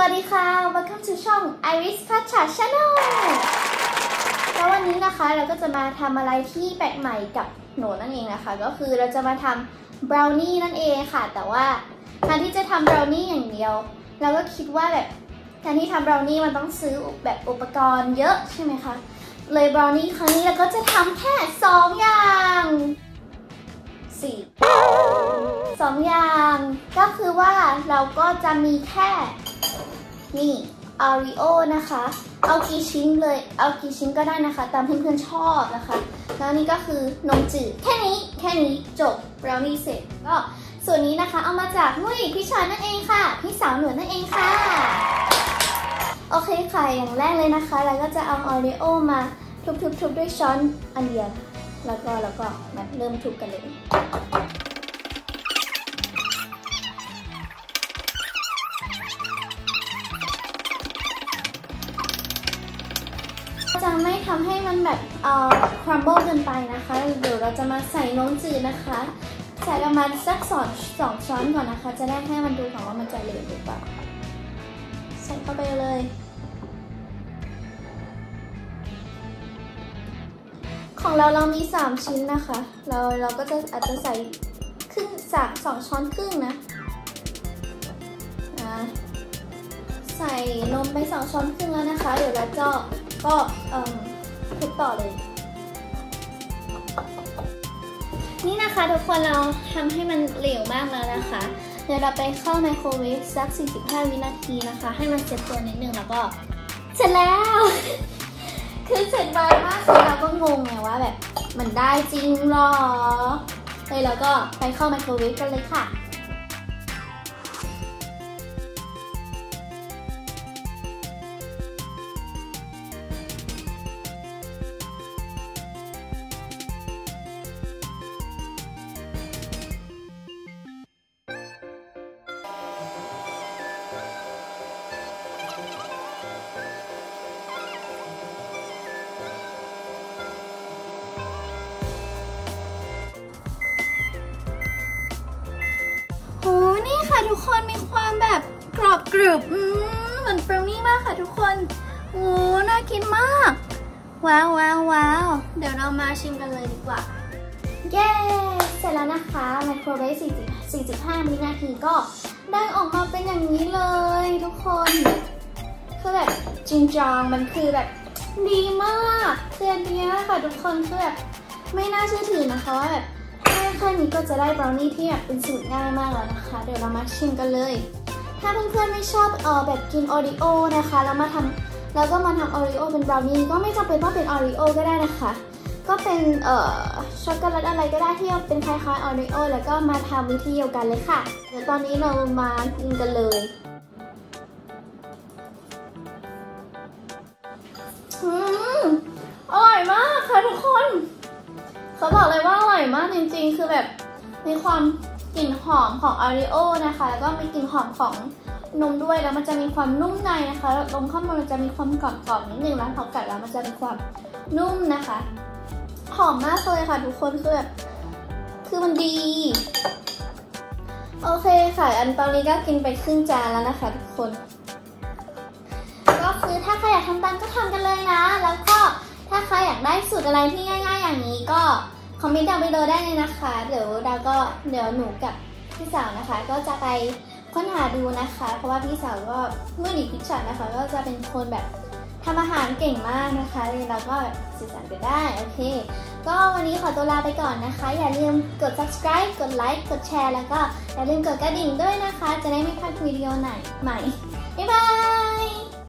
วัสดีค่ะ Welcome to ช่อง Iris Pacha Channel แล้ววันนี้นะคะเราก็จะมาทำอะไรที่แปลกใหม่กับหนูนั่นเองนะคะก็คือเราจะมาทำบราวนี่นั่นเองค่ะแต่ว่าแทนที่จะทำบราวนี่อย่างเดียวเราก็คิดว่าแบบแทนที่ทำบราวนี่มันต้องซื้อแบบอุปกรณ์เยอะใช่ไหมคะเลยบราวนี่ครั้งนี้เราก็จะทำแค่2 อย่าง2 อย่างก็คือว่าเราก็จะมีแค่นี่อาริโอนะคะเอากี่ชิ้นเลยเอากี่ชิ้นก็ได้นะคะตามเพื่อนๆชอบนะคะแล้วนี่ก็คือนมจืดแค่นี้จบบราวนี่เสร็จก็ส่วนนี้นะคะเอามาจากมุ้ยพี่ชายนั่นเองค่ะพี่สาวหนูนั่นเองค่ะโอเคค่ะอย่างแรกเลยนะคะเราก็จะเอาอาริโอมาทุบด้วยช้อนอันเดียวแล้วก็มาเริ่มทุบกันเลยจะไม่ทำให้มันแบบcrumble เกินไปนะคะเดี๋ยวเราจะมาใส่นมจืดนะคะใส่ประมาณสัก2 ช้อนก่อนนะคะจะได้ให้มันดูก่อนว่ามันจะเหลวหรือเปล่าใส่เข้าไปเลยของเรามี3 ชิ้นนะคะเราก็จะอาจจะใส่ครึ่งจาก2 ช้อนครึ่งนะใส่นมไป2 ช้อนครึ่งแล้วนะคะเดี๋ยวเราก็ทุบต่อเลยนี่นะคะทุกคนเราทำให้มันเหลวมากแล้วนะคะเดี๋ยวเราไปเข้าไมโครเวฟสัก45 วินาทีนะคะให้มันเซ็ตตัวนิดนึงแล้วก็เสร็จแล้ว คือเสร็จไวมากเลยเราก็งงไงว่าแบบมันได้จริงหรอเลยเราก็ไปเข้าไมโครเวฟกันเลยค่ะโอ้นี่ค่ะทุกคนมีความแบบกรอบกรุบเหมือนบราวนี่มากค่ะทุกคนโอ้น่ากินมากว้าวเดี๋ยวเรามาชิมกันเลยดีกว่าเย้เสร็จแล้วนะคะไมโครเวฟ45 วินาทีก็ได้ออกมาเป็นอย่างนี้เลยทุกคนคือแบบจริงจังมันคือแบบดีมากคืออันนี้ค่ะทุกคนคือแบบไม่น่าเชื่อถือนะคะว่าแบบแค่นี้ก็จะได้บราวนี่ที่แบบเป็นสูตรง่ายมากแล้วนะคะเดี๋ยวเรามาชิมกันเลยถ้าเพื่อนๆไม่ชอบแบบกินโอริโอนะคะแล้วก็มาทำโอริโอเป็นบราวนี่ก็ไม่จำเป็นต้องเป็นโอริโอก็ได้นะคะก็เป็นช็อกโกแลตอะไรก็ได้ที่เป็นคล้ายๆโอริโอแล้วก็มาทำวิธีเดียวกันเลยค่ะเดี๋ยวตอนนี้เรามากินกันเลยอร่อยมากค่ะทุกคนเขาบอกเลยว่าอร่อยมากจริงๆคือแบบมีความกลิ่นหอมของอาริโอนะคะแล้วก็มีกลิ่นหอมของนมด้วยแล้วมันจะมีความนุ่มในนะคะตรงข้างบนมันจะมีความกรอบๆนิดนึงแล้วพอกัดแล้วมันจะมีความนุ่มนะคะหอมมากเลยค่ะทุกคนคือมันดีโอเคค่ะตอนนี้ก็กินไปครึ่งจานแล้วนะคะทุกคนก็คือถ้าใครอยากทำตามก็ทำกันเลยนะแล้วก็ถ้าใครอยากได้สูตรอะไรที่ง่ายๆอย่างนี้ก็คอมเมนต์ดาวน์ไปเลยได้เลยนะคะเดี๋ยวหนูกับพี่สาวนะคะก็จะไปค้นหาดูนะคะเพราะว่าพี่สาวก็เมื่อดีพิชชั่นนะคะก็จะเป็นคนแบบทำอาหารเก่งมากนะคะเราก็สื่อสารกันได้โอเคก็วันนี้ขอตัวลาไปก่อนนะคะอย่าลืมกด subscribe กดไลค์กดแชร์แล้วก็อย่าลืมกดกระดิ่งด้วยนะคะจะได้ไม่พลาดวิดีโอไหนใหม่บ๊ายบาย